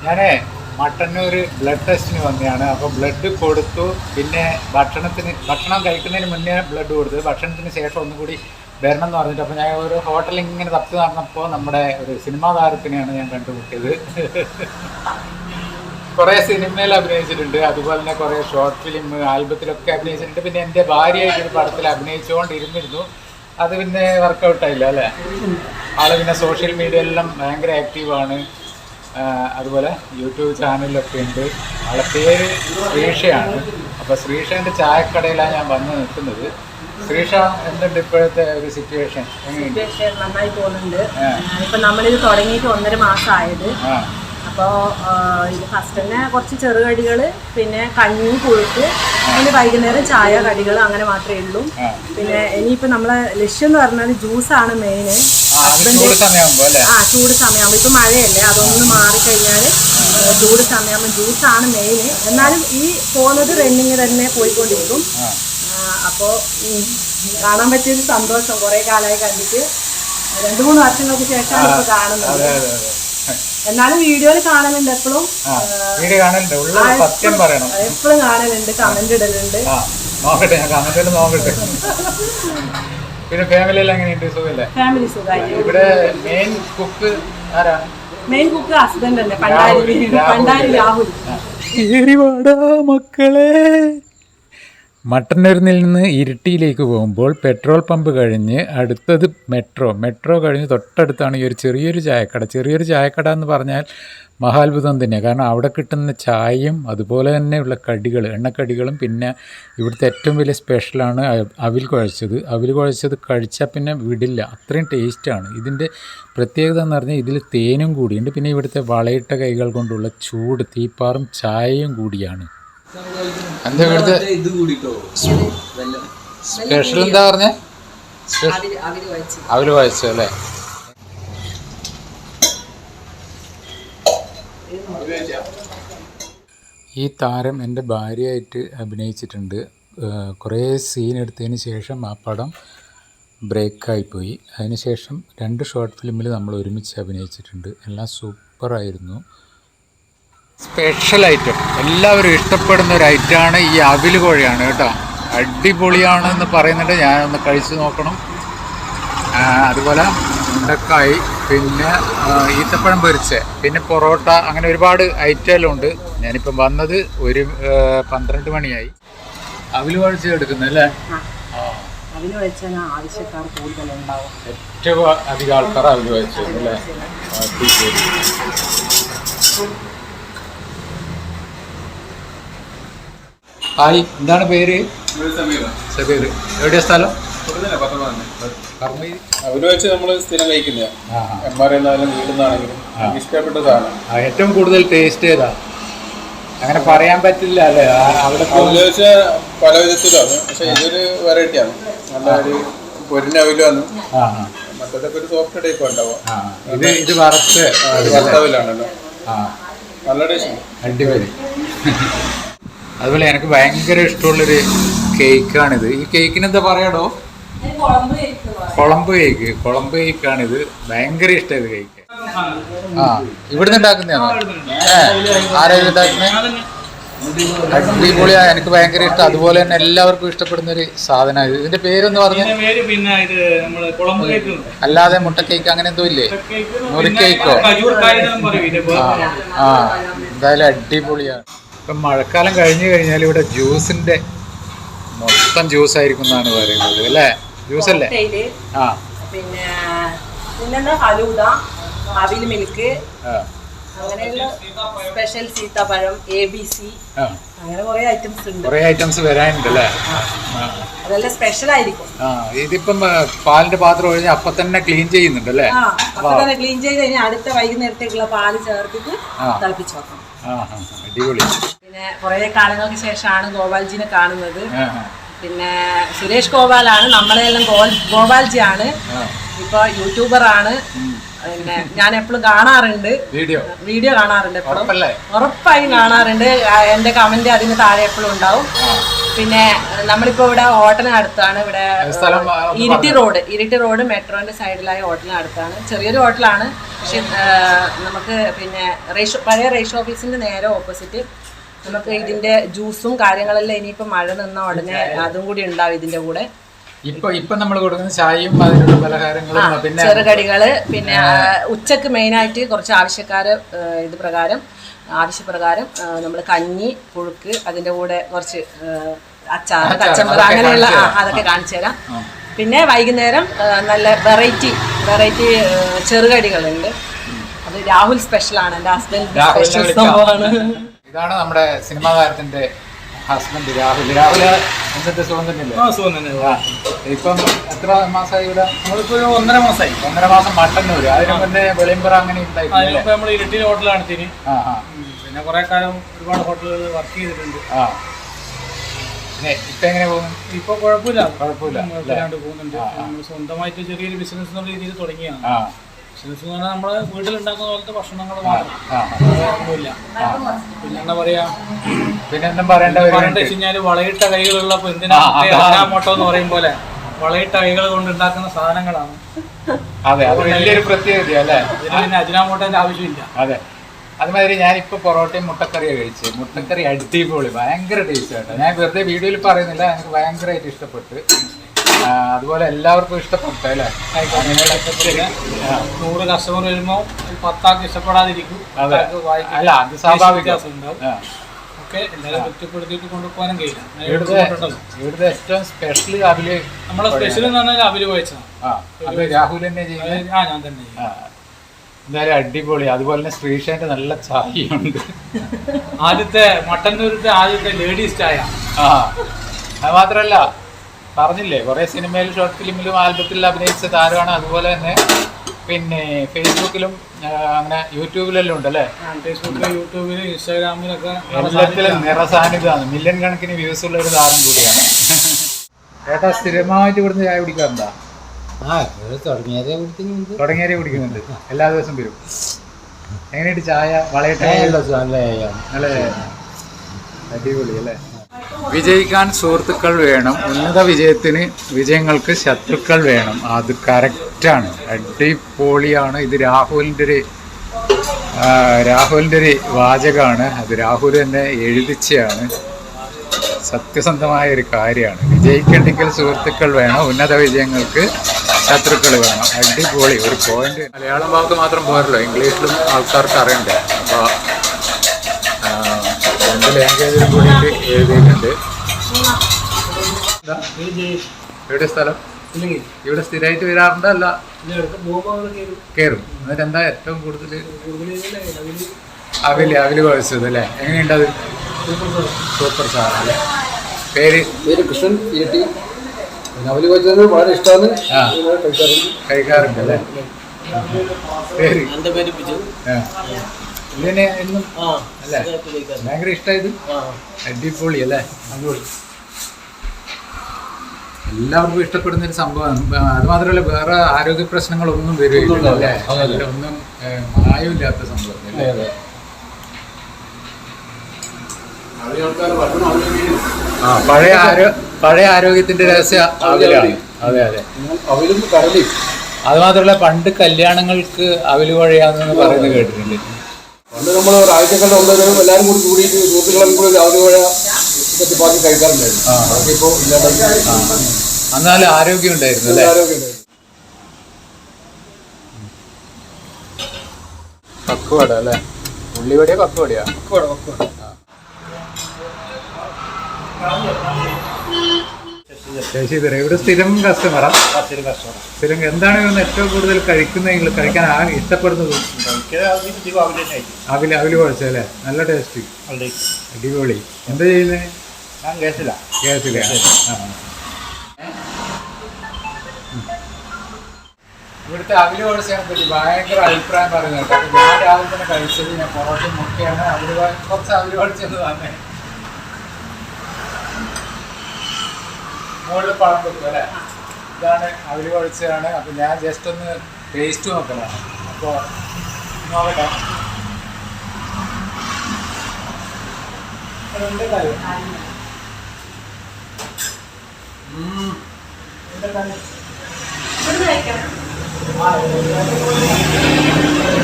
ഞാനേ മട്ടന്നൂർ ബ്ലഡ് ടെസ്റ്റിന് വന്നതാണ്. അപ്പോൾ ബ്ലഡ് കൊടുത്തു. പിന്നെ ഭക്ഷണം കഴിക്കുന്നതിന് മുന്നേ ബ്ലഡ് കൊടുത്തു. ഭക്ഷണത്തിന് ശേഷം ഒന്നും കൂടി വരണം എന്ന് പറഞ്ഞിട്ട് അപ്പോൾ ഞാൻ ഒരു ഹോട്ടലിൽ ഇങ്ങനെ തപ്പി നടന്നപ്പോൾ നമ്മുടെ ഒരു സിനിമാ താരത്തിനെയാണ് ഞാൻ കണ്ടുമുട്ടിയത്. കുറേ സിനിമയിൽ അഭിനയിച്ചിട്ടുണ്ട്, അതുപോലെ തന്നെ കുറേ ഷോർട്ട് ഫിലിം ആൽബത്തിലൊക്കെ അഭിനയിച്ചിട്ടുണ്ട്. പിന്നെ എൻ്റെ ഭാര്യയായിട്ടൊരു പടത്തിൽ അഭിനയിച്ചുകൊണ്ടിരുന്നിരുന്നു. അത് പിന്നെ വർക്കൗട്ടായില്ല അല്ലേ. ആള് പിന്നെ സോഷ്യൽ മീഡിയയിലെല്ലാം ഭയങ്കര ആക്റ്റീവാണ്. അതുപോലെ യൂട്യൂബ് ചാനലിലൊക്കെ ഉണ്ട്. ആളെ പേര് ശ്രീഷയാണ്. അപ്പോൾ ശ്രീഷേൻ്റെ ചായക്കടയിലാണ് ഞാൻ വന്ന് നിൽക്കുന്നത്. ശ്രീഷ, എന്തുണ്ട് ഇപ്പോഴത്തെ ഒരു സിറ്റുവേഷൻ? നന്നായി പോകുന്നുണ്ട്. ഇപ്പം നമ്മളിത് തുടങ്ങിയിട്ട് 1.5 മാസമായത്. അപ്പോൾ ഇത് ഫസ്റ്റ് തന്നെ കുറച്ച് ചെറുകടികൾ, പിന്നെ കഞ്ഞി, പുഴുക്ക്, പിന്നെ വൈകുന്നേരം ചായ കടികൾ, അങ്ങനെ മാത്രമേ ഉള്ളൂ. പിന്നെ ഇനിയിപ്പോൾ നമ്മളെ ലക്ഷ്യം എന്ന് പറഞ്ഞാൽ ജ്യൂസാണ് മെയിൻ. ചൂട് സമയമാകുമ്പോൾ ഇപ്പം മഴയല്ലേ, അതൊന്ന് മാറിക്കഴിഞ്ഞാൽ ചൂട് സമയമാകുമ്പോൾ ജ്യൂസാണ് മെയിൻ. എന്നാലും ഈ പോകുന്നത് റണ്ണിങ് തന്നെ പോയിക്കൊണ്ടിരിക്കും. അപ്പോൾ കാണാൻ പറ്റിയൊരു സന്തോഷം. കുറേ കാലമായി കണ്ടിട്ട് 2-3 വർഷങ്ങൾക്ക് ശേഷമാണ് ഇപ്പോൾ കാണുന്നത്. എന്നാലും വീഡിയോയിൽ കാണലുണ്ട്, എപ്പോഴും എപ്പോഴും കാണലുണ്ട്, കമന്റ് ഇടലുണ്ട്. പിന്നെ ഫാമിലിയിൽ എങ്ങനെയുണ്ട്? സുഖല്ലേ? ഫാമിലി സുഖമായി. ഇവിടെ മെയിൻ കുക്ക് ആരാ? മെയിൻ കുക്ക് ഹസ്ബൻഡ് തന്നെ, പണ്ടാരി രാഹുൽ. മക്കളെ, മട്ടന്നൂരിൽ നിന്ന് ഇരിട്ടിയിലേക്ക് പോകുമ്പോൾ പെട്രോൾ പമ്പ് കഴിഞ്ഞ് അടുത്തത് മെട്രോ കഴിഞ്ഞ് തൊട്ടടുത്താണ് ഈ ഒരു ചെറിയൊരു ചായക്കട എന്ന് പറഞ്ഞാൽ മഹാത്ഭുതം തന്നെയാണ്. കാരണം അവിടെ കിട്ടുന്ന ചായയും അതുപോലെ തന്നെയുള്ള കടികൾ, എണ്ണക്കടികളും, പിന്നെ ഇവിടുത്തെ ഏറ്റവും വലിയ സ്പെഷ്യലാണ് അവിൽ കുഴച്ചത് കഴിച്ചാൽ പിന്നെ വിടില്ല, അത്രയും ടേസ്റ്റാണ്. ഇതിൻ്റെ പ്രത്യേകത എന്ന് പറഞ്ഞാൽ ഇതിൽ തേനും കൂടിയുണ്ട്. പിന്നെ ഇവിടുത്തെ വളയിട്ട കൈകൾ കൊണ്ടുള്ള ചൂട് തീപ്പാറും ചായയും കൂടിയാണ്. എന്താ ഇവിടുത്തെ സ്പെഷ്യൽ? എന്താ പറഞ്ഞേ? അവല് വായിച്ചു അല്ലേ? ഈ താരം എൻ്റെ ഭാര്യയായിട്ട് അഭിനയിച്ചിട്ടുണ്ട്. കുറേ സീൻ എടുത്തതിന് ശേഷം ആ പടം ബ്രേക്കായിപ്പോയി. അതിനുശേഷം 2 ഷോർട്ട് ഫിലിമിൽ നമ്മൾ ഒരുമിച്ച് അഭിനയിച്ചിട്ടുണ്ട്. എല്ലാം സൂപ്പറായിരുന്നു. സ്പെഷ്യൽ ഐറ്റം, എല്ലാവരും ഇഷ്ടപ്പെടുന്ന ഒരു ഐറ്റമാണ് ഈ അവിൽ കോഴിയാണ് കേട്ടോ. അടിപൊളിയാണെന്ന് പറയുന്നുണ്ട്. ഞാനൊന്ന് കഴിച്ച് നോക്കണം. അതുപോലെ ഉണ്ടക്കായി, പിന്നെ ഈത്തപ്പഴം പൊരിച്ച, പിന്നെ പൊറോട്ട, അങ്ങനെ ഒരുപാട് ഐറ്റമെല്ലാം ഉണ്ട്. ഞാനിപ്പം വന്നത് 12 മണിയായി. അവിൽ കുഴച്ച് എടുക്കുന്നത് അല്ലേ? ഏറ്റവും അധികം ആൾക്കാർ അവിൽ കുഴച്ചു അല്ലേ? ഹായ്, എന്താണ് പേര്? സബീർ. എവിടെയാ സ്ഥലം? അവര് വെച്ച് നമ്മൾ സ്ഥിരം കഴിക്കുന്ന എംആർഐന്നാലും വീടുന്നാണെങ്കിലും ഇഷ്ടപ്പെട്ട സാധനം. ഏറ്റവും കൂടുതൽ ടേസ്റ്റ് ഏതാ? അങ്ങനെ പറയാൻ പറ്റില്ല അല്ലേ? അവിടെ പല വിധത്തിലാണ്, പക്ഷെ ഇതൊരു വെറൈറ്റിയാണ്. നല്ല ഒരു പൊരിഞ്ഞ അവിലാണ്. മറ്റേതൊക്കെ ഒരു സോഫ്റ്റ് ടൈപ്പ് ഉണ്ടാവും. ഇത് വറുത്തവിലാണല്ലോ. നല്ല ടേസ്റ്റ്, അടിപൊളി. അതുപോലെ എനിക്ക് ഭയങ്കര ഇഷ്ടമുള്ളൊരു കേക്കാണിത്. ഈ കേക്കിന് എന്താ പറയാടോ? കുളമ്പ് കേക്കാണിത്. ഭയങ്കര ഇഷ്ടമായത് കേക്ക്. ഇവിടുന്ന് ഉണ്ടാക്കുന്നതാണോ? ആരാ ഇത് ഉണ്ടാക്കുന്നത്? അടിപൊളിയാ, എനിക്ക് ഭയങ്കര ഇഷ്ടം. അതുപോലെ തന്നെ എല്ലാവർക്കും ഇഷ്ടപ്പെടുന്ന ഒരു സാധനം ഇത്. ഇതിന്റെ പേരെന്ന് പറഞ്ഞാൽ അല്ലാതെ മുട്ട കേക്ക് അങ്ങനെ എന്തോ ഇല്ലേ? മുറിക്കേക്കോ? എന്തായാലും അടിപൊളിയാണ്. ഇപ്പം മഴക്കാലം കഴിഞ്ഞു കഴിഞ്ഞാൽ ഇവിടെ ജ്യൂസിന്റെ മൊത്തം ജ്യൂസ് ആയിരിക്കും എന്നാണ് പറയുന്നത് അല്ലേ? ജ്യൂസ് അല്ലേ? പിന്നെ ഫലൂദ, അവിൽ മിൽക്ക്, അങ്ങനെയുള്ള സ്പെഷ്യൽ സീതാപ്പഴം, ABC, അങ്ങനെ കുറെ ഐറ്റംസ് വരാനുണ്ട് അല്ലേ? അതെല്ലാം സ്പെഷ്യൽ ആയിരിക്കും. ഇതിപ്പം പാലിന്റെ പാത്രം ഒഴിഞ്ഞ് അപ്പൊ തന്നെ ക്ലീൻ ചെയ്യുന്നുണ്ട് അല്ലേ? അപ്പൊ തന്നെ ക്ലീൻ ചെയ്ത് കഴിഞ്ഞാൽ അടുത്ത വൈകുന്നേരത്തേക്കുള്ള പാല് ചേർത്തിട്ട് തിളപ്പിച്ച് വെക്കണം. അടിപൊളി. പിന്നെ കുറെ കാലങ്ങൾക്ക് ശേഷമാണ് ഗോപാൽജിനെ കാണുന്നത്. പിന്നെ സുരേഷ് ഗോപാലാണ്, നമ്മളെല്ലാം ഗോപാൽജിയാണ്. ഇപ്പൊ യൂട്യൂബറാണ്. പിന്നെ ഞാൻ എപ്പോഴും കാണാറുണ്ട്, വീഡിയോ കാണാറുണ്ട്, എപ്പോഴും ഉറപ്പായും കാണാറുണ്ട്. എന്റെ കമന്റ് അതിന് താഴെ എപ്പോഴും ഉണ്ടാവും. പിന്നെ നമ്മളിപ്പോൾ ഇവിടെ ഹോട്ടലിന് അടുത്താണ്. ഇവിടെ ഇരിട്ടി റോഡ് മെട്രോന്റെ സൈഡിലായ ഹോട്ടലിന് അടുത്താണ്. ചെറിയൊരു ഹോട്ടലാണ്, പക്ഷെ നമുക്ക് പിന്നെ പഴയ റേഷൻ ഓഫീസിന്റെ നേരെ ഓപ്പോസിറ്റ് നമുക്ക് ഇതിന്റെ ജ്യൂസും കാര്യങ്ങളെല്ലാം ഇനിയിപ്പോൾ മഴ നിന്ന ഉടനെ അതും കൂടി ഉണ്ടാവും ഇതിന്റെ കൂടെ. ഇപ്പൊ നമ്മൾ കൊടുക്കുന്ന ചായയും അതിനുള്ള പലഹാരങ്ങളും പിന്നെ ചെറുകടികള്, പിന്നെ ഉച്ചക്ക് മെയിനായിട്ട് കുറച്ച് ആവശ്യപ്രകാരം നമ്മൾ കഞ്ഞി, പുഴുക്ക്, അതിന്റെ കൂടെ കുറച്ച് അച്ചാർ, കച്ചമ്പർ, അങ്ങനെയുള്ള അതൊക്കെ കാണിച്ചു തരാം. പിന്നെ വൈകുന്നേരം നല്ല വെറൈറ്റി ചെറുകടികളുണ്ട്. അത് രാഹുൽ സ്പെഷ്യലാണ്, എൻ്റെ ഹസ്ബൻഡ് സ്പെഷ്യൽ സംഭവമാണ്. ഇതാണ് നമ്മുടെ സിനിമാ താരത്തിന്റെ ഹസ്ബൻഡ് രാഹുല്. എന്തൊക്കെ സുഖം തന്നെയല്ലേ? ഇപ്പം എത്ര മാസമായി ഇവിടെ? നമ്മളിപ്പോ 1.5 മാസമായി. 1.5 മാസം മട്ടന്നൂര്. അതിന് മുന്നേ വെളിയമ്പറ അങ്ങനെ അതിനിപ്പോ നമ്മൾ ഇരിട്ടി ഹോട്ടലാണ് തിരി. പിന്നെ കുറെ കാലം ഒരുപാട് ഹോട്ടലുകൾ വർക്ക് ചെയ്തിട്ടുണ്ട്. ഇപ്പൊ എങ്ങനെ പോകുന്നു? ഇപ്പൊ കുഴപ്പമില്ലാണ്ട് പോകുന്നുണ്ട്. നമ്മൾ സ്വന്തമായിട്ട് ചെറിയൊരു ബിസിനസ് എന്നുള്ള രീതിയിൽ തുടങ്ങിയാണ്. ബിസിനസ് എന്ന് പറഞ്ഞാൽ നമ്മള് വീട്ടിലുണ്ടാക്കുന്ന പോലത്തെ ഭക്ഷണങ്ങൾ മാത്രം, ഒന്നുമില്ല. പിന്നെ എന്താ പറയാ, വെച്ച് കഴിഞ്ഞാല് വളയിട്ട കൈകളുള്ളപ്പോ എന്തിനാ അജിനാമോട്ടോ എന്ന് പറയും പോലെ വളയിട്ട കൈകൾ കൊണ്ട് ഉണ്ടാക്കുന്ന സാധനങ്ങളാണ്. പിന്നെ അജിനാമോട്ടോന്റെ ആവശ്യമില്ല. അതെ, അതുമാതിരി ഞാനിപ്പോൾ പൊറോട്ടയും മുട്ടക്കറിയാണ് കഴിച്ചത്. മുട്ടക്കറി അടിപൊളി, ഭയങ്കര ടേസ്റ്റ് ആട്ടോ. ഞാൻ വെറുതെ വീഡിയോയിൽ പറയുന്നില്ല, എനിക്ക് ഭയങ്കരമായിട്ട് ഇഷ്ടപ്പെട്ടു. അതുപോലെ എല്ലാവർക്കും ഇഷ്ടപ്പെട്ടു അല്ലേ? 100 കസ്റ്റമർ വരുമ്പോൾ 10 ആൾക്ക് ഇഷ്ടപ്പെടാതിരിക്കും. അല്ല, അത് സ്വാഭാവികം. ഒക്കെ എല്ലാവരും തൃപ്തിപ്പെടുത്തിയിട്ട് കൊണ്ടുപോകാനും കഴിയില്ല. ഇവിടുത്തെ ഏറ്റവും സ്പെഷ്യൽ അവില്, നമ്മളെ സ്പെഷ്യൽ എന്ന് പറഞ്ഞാൽ അവില് കുഴച്ചതാണ്. രാഹുൽ തന്നെ ചെയ്യുന്നത്? ഞാൻ തന്നെ. എന്തായാലും അടിപൊളി. അതുപോലെ തന്നെ ശ്രീഷാന്റെ നല്ല ചായയുണ്ട്. ആദ്യത്തെ മട്ടന്നൂരത്തെ ആദ്യത്തെ ലേഡീസ് ചായ. അത് മാത്രല്ല, പറഞ്ഞില്ലേ, കുറെ സിനിമയിലും ഷോർട്ട് ഫിലിമിലും ആൽബത്തിലും അഭിനയിച്ച താരമാണ്. അതുപോലെ തന്നെ പിന്നെ ഫേസ്ബുക്കിലും അങ്ങനെ യൂട്യൂബിലെല്ലാം ഉണ്ടല്ലേ? ഫേസ്ബുക്കിലും യൂട്യൂബിലും ഇൻസ്റ്റാഗ്രാമിലൊക്കെ എല്ലാത്തിലും നിറസാന്നിധ്യമാണ്. മില്യൺ കണക്കിന് വ്യൂസ് ഉള്ള ഒരു താരം കൂടിയാണ്. ഏട്ടാ, സ്ഥിരമായിട്ട് ഇവിടുന്ന് ചായ കുടിക്കാറുണ്ടോ? തുടങ്ങിയാലേ കുടിക്കുന്നുണ്ട്. എല്ലാ ദിവസവും വരും. എങ്ങനെയുണ്ട് ചായ? വളയിട്ട നല്ല അടിപൊളി അല്ലേ? വിജയിക്കാൻ സുഹൃത്തുക്കൾ വേണം, ഉന്നത വിജയങ്ങൾക്ക് ശത്രുക്കൾ വേണം. അത് കറക്റ്റാണ്, അടിപൊളിയാണ്. ഇത് രാഹുലിൻ്റെ ഒരു വാചകമാണ്. അത് രാഹുൽ തന്നെ എഴുതിച്ചതാണ്. സത്യസന്ധമായ ഒരു കാര്യമാണ്. വിജയിക്കണമെങ്കിൽ സുഹൃത്തുക്കൾ വേണം, ഉന്നത വിജയങ്ങൾക്ക് ശത്രുക്കൾ വേണം. അടിപൊളി ഒരു പോയിന്റ്. മലയാളം ഭാഗത്ത് മാത്രം പോരല്ലോ, ഇംഗ്ലീഷിലും ആൾക്കാർക്ക് അറിയണ്ടേ. അപ്പോൾ 2 ലാംഗ്വേജിലും കൂടിയിട്ട് എഴുതിയിട്ടുണ്ട്. എവിടെ സ്ഥലം? ഇവിടെ സ്ഥിരമായിട്ട് വരാറുണ്ടോ? അല്ല, കയറും. എന്നിട്ട് എന്താ ഏറ്റവും കൂടുതൽ? അവില് കുഴച്ചത് അല്ലേ? എങ്ങനെയുണ്ടത്? സൂപ്പർ സാധനം അല്ലേ? പേര് കൃഷ്ണൻ ഇരട്ടി. അവല് കുഴച്ചത് വളരെ ഇഷ്ടമാണ്, കഴിക്കാറുണ്ട് അല്ലേ? പേര്? ഇതിനെ എന്നും അല്ലേ? ഭയങ്കര ഇഷ്ടമായത്? അടിപൊളി അല്ലേ? എല്ലാവർക്കും ഇഷ്ടപ്പെടുന്ന ഒരു സംഭവമാണ്. അത് മാത്രമല്ല, വേറെ ആരോഗ്യ പ്രശ്നങ്ങളൊന്നും വരില്ല അല്ലേ? ഒന്നും മായമില്ലാത്ത സംഭവം അല്ലേ? പഴയ ആരോഗ്യത്തിന്റെ രഹസ്യം അവിലാണ്. അതെ അതെ. അത് മാത്രമല്ല, പണ്ട് കല്യാണങ്ങൾക്ക് അവില് കുഴയാന്ന് പറയുന്നത് കേട്ടിട്ടുണ്ട്. പണ്ട് നമ്മൾ ഒരാഴ്ചകളുടെ ഉള്ളവരും എല്ലാവരും കൂടി കൂടിയിട്ട് സുഹൃത്തുക്കളും കൂടി അവര് കുഴ ചപ്പാത്തി കഴിക്കാറുണ്ടായിരുന്നു. ഇപ്പോൾ എന്നാലും ആരോഗ്യം ഉണ്ടായിരുന്നു അല്ലേ? പക്കുവട അല്ലേ? ഉള്ളിവടയോ പക്കുവടയാ? ശശിധര ഇവിടെ സ്ഥിരം കസ്റ്റമറാ? സ്ഥിരം. എന്താണ് ഏറ്റവും കൂടുതൽ കഴിക്കുന്നത്, കഴിക്കാൻ ഇഷ്ടപ്പെടുന്നത്? അവില് കുഴച്ചല്ലേ? നല്ല ടേസ്റ്റ്, അടിപൊളി. എന്താ ചെയ്യുന്നത്? ഗ്യാസിലാ? ഇവിടുത്തെ അവില് കുഴച്ചതിനെ പറ്റി ഭയങ്കര അഭിപ്രായം പറയുന്നത് കേട്ടോ. ഞാൻ രാവിലെ തന്നെ കഴിച്ചത് ഞാൻ പൊറോട്ടയും മുട്ടയാണ്. കുറച്ച് അവില് കുഴച്ചത് തന്നെ. മുകളിൽ പഴം വെക്കും അല്ലേ? ഇതാണ് അവില് കുഴച്ചതാണ്. അപ്പോൾ ഞാൻ ജസ്റ്റ് ഒന്ന് ടേസ്റ്റ് നോക്കലാണ്. അപ്പോൾ നോക്കട്ടെ.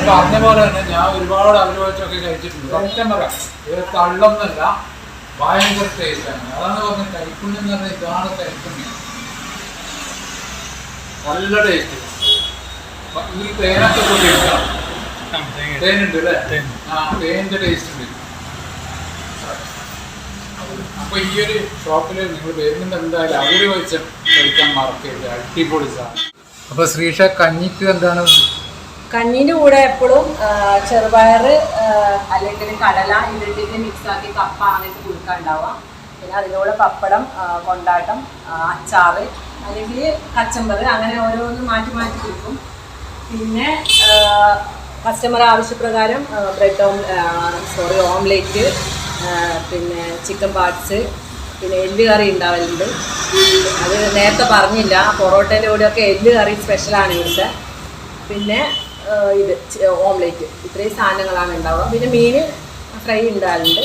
പറഞ്ഞ പോലെ തന്നെ ഞാൻ ഒരുപാട് അവലോചിച്ചൊക്കെ കഴിച്ചിട്ടുണ്ട്. സത്യം പറയാം, ഇത് തള്ളൊന്നല്ല, ഭയങ്കര ടേസ്റ്റാണ്. അതാണ് പറഞ്ഞത് കൈപ്പുണ്യം എന്ന് പറഞ്ഞാൽ ഇതാണ് കൈപ്പുണ്യം. നല്ല ടേസ്റ്റ്. ഈ തേനൊക്കെ കൂട്ടിയിട്ടാണ്. തേനുണ്ട് അല്ലേ? തേനിന്റെ ടേസ്റ്റ് ഉണ്ട്. അപ്പൊ ഈ ഒരു ഷോപ്പില് നിങ്ങൾ വരുന്നത് എന്തായാലും അവര് വെച്ച് കഴിക്കാൻ മറക്കരുത്. അടിപൊളി സാധനം. അപ്പൊ ശ്രീഷ കഞ്ഞിക്ക് എന്താണ്? കഞ്ഞീൻ്റെ കൂടെ എപ്പോഴും ചെറുപയർ അല്ലെങ്കിൽ കടല ഇതിട്ടിട്ട് മിക്സാക്കി കപ്പ അങ്ങനത്തെ കൊടുക്കാനുണ്ടാവാം. പിന്നെ അതിലൂടെ പപ്പടം, കൊണ്ടാട്ടം, അച്ചാറ് അല്ലെങ്കിൽ കച്ചമ്പറ് അങ്ങനെ ഓരോന്ന് മാറ്റി മാറ്റി കൊടുക്കും. പിന്നെ കസ്റ്റമർ ആവശ്യപ്രകാരം ബ്രെഡ് ഓംലേറ്റ്, പിന്നെ ചിക്കൻ പാർട്സ്, പിന്നെ എല്ല് കറി ഉണ്ടാവലുണ്ട്. അത് നേരത്തെ പറഞ്ഞില്ല, പൊറോട്ടേൻ്റെ കൂടെയൊക്കെ എല്ല് കറി സ്പെഷ്യലാണ് ഇവിടുത്തെ. പിന്നെ ഇത് ഓംലേറ്റ്, ഇത്രയും സാധനങ്ങളാണ് ഉണ്ടാവുക. പിന്നെ മീൻ ഫ്രൈ ഉണ്ടാവലുണ്ട്.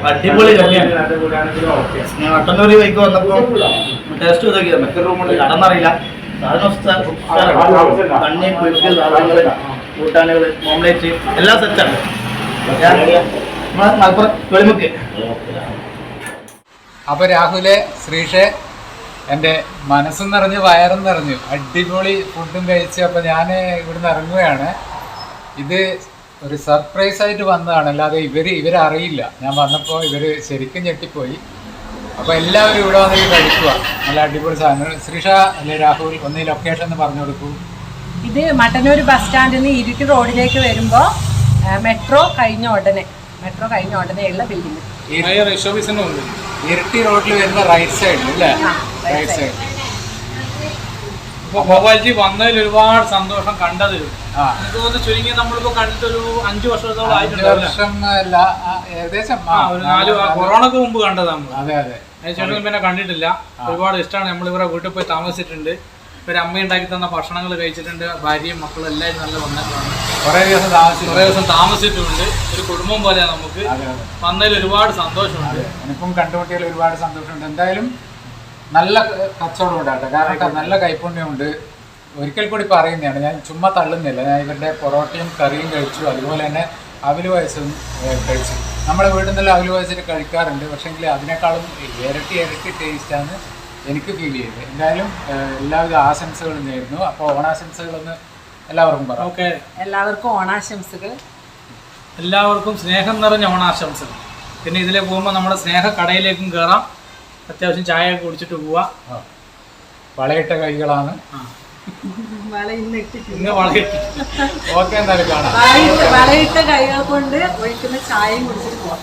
അടിപൊളി കറിയാണ്. ഞാൻ മട്ടന്നൂർ വൈക്ക് വന്നപ്പോൾ ടേസ്റ്റ് ചെയ്തൊക്കെയാണ്. മറ്റൊരു റൂമുണ്ട്, കടന്നറിയില്ല. കണ്ണി, പൊരിക്ക്, സാധനങ്ങൾ, കൂട്ടാനുകൾ, ഓംലേറ്റ് എല്ലാം സെറ്റാണ്. മലപ്പുറം വെളിമുക്ക്. അപ്പൊ രാഹുലെ, ശ്രീഷെ, എൻ്റെ മനസ്സും നിറഞ്ഞു വയറും നിറഞ്ഞു. അടിപൊളി ഫുഡും കഴിച്ച് അപ്പോൾ ഞാൻ ഇവിടുന്ന് ഇറങ്ങുകയാണ്. ഇത് ഒരു സർപ്രൈസ് ആയിട്ട് വന്നതാണ്, അല്ലാതെ ഇവരറിയില്ല. ഞാൻ വന്നപ്പോൾ ഇവർ ശരിക്കും ഞെട്ടിപ്പോയി. അപ്പോൾ എല്ലാവരും ഇവിടെ വന്നിട്ട് കഴിക്കുക. നല്ല അടിപൊളി സാധനം. ശ്രീഷ അല്ലെ രാഹുൽ, ഒന്ന് ഈ ലൊക്കേഷൻ ഒന്ന് പറഞ്ഞു കൊടുക്കൂ. ഇത് മട്ടന്നൂർ ബസ് സ്റ്റാൻഡിൽ നിന്ന് ഇരിട്ടി റോഡിലേക്ക് വരുമ്പോൾ മെട്രോ കഴിഞ്ഞ ഉടനെയുള്ള ബിൽഡിംഗ്. ഇരിട്ടി റോഡിൽ വരുന്ന റൈറ്റ് സൈഡിൽ അല്ലേ? Right side. ഇപ്പോൾ ഗോപാൽജി വന്നതിൽ ഒരുപാട് സന്തോഷം. കണ്ടതിൽ എനിക്ക് തോന്നുന്നു ചുരുങ്ങി നമ്മളിപ്പോൾ കണ്ടിട്ടൊരു 5 വർഷത്തോളം ആയിട്ടുണ്ട്. ഏകദേശം ഒരു 4 കൊറോണക്ക് മുമ്പ് കണ്ടത് നമ്മൾ. അതെ അതെ. അതിനുശേഷം പിന്നെ കണ്ടിട്ടില്ല. ഒരുപാട് ഇഷ്ടമാണ്. നമ്മളിവരെ വീട്ടിൽ പോയി താമസിച്ചിട്ടുണ്ട്. ഇവരെ അമ്മ ഉണ്ടാക്കി തന്ന ഭക്ഷണങ്ങൾ കഴിച്ചിട്ടുണ്ട്. ഭാര്യയും മക്കളും എല്ലാവരും നല്ല വന്നിട്ടാണ്. കുറേ ദിവസം താമസിച്ചിട്ടുണ്ട്. ഒരു കുടുംബം പോലെയാണ് നമുക്ക്. വന്നതിൽ ഒരുപാട് സന്തോഷമുണ്ട്. എനിക്കും കണ്ടുമുട്ടിയാൽ ഒരുപാട് സന്തോഷമുണ്ട്. എന്തായാലും നല്ല കച്ചവടം ഉണ്ടാകട്ടെ. കാരണം നല്ല കൈപ്പുണ്യമുണ്ട്. ഒരിക്കൽ കൂടി പറയുന്നതാണ്, ഞാൻ ചുമ്മാ തള്ളുന്നില്ല. ഞാൻ ഇവരുടെ പൊറോട്ടയും കറിയും കഴിച്ചു, അതുപോലെ തന്നെ അവല് പായസവും കഴിച്ചു. നമ്മുടെ വീട്ടിൽ നിന്നെല്ലാം അവല് പായസം കഴിക്കാറുണ്ട്. പക്ഷേങ്കിൽ അതിനേക്കാളും ഇരട്ടി ടേസ്റ്റാണ് എനിക്ക് ഫീൽ ചെയ്തത്. എന്തായാലും എല്ലാവിധ ആശംസകളും നേരുന്നു. അപ്പോൾ ഓണാശംസകളൊന്ന് എല്ലാവർക്കും പറയാം. ഓക്കെ, എല്ലാവർക്കും ഓണാശംസകൾ. എല്ലാവർക്കും സ്നേഹം നിറഞ്ഞ ഓണാശംസകൾ. പിന്നെ ഇതിലെ പോകുമ്പോൾ നമ്മുടെ സ്നേഹ കടയിലേക്കും കയറാം. അത്യാവശ്യം ചായ ഒക്കെ കുടിച്ചിട്ട് പോവാ. വളയിട്ട കൈകളാണ്. ഇന്ന് വളയിട്ട്. ഓക്കെ, എന്തായാലും കാണാം. വളയിട്ട കൈകൾ കൊണ്ട് ഒഴിക്കുന്ന ചായയും കുടിച്ചിട്ട് പോവാം.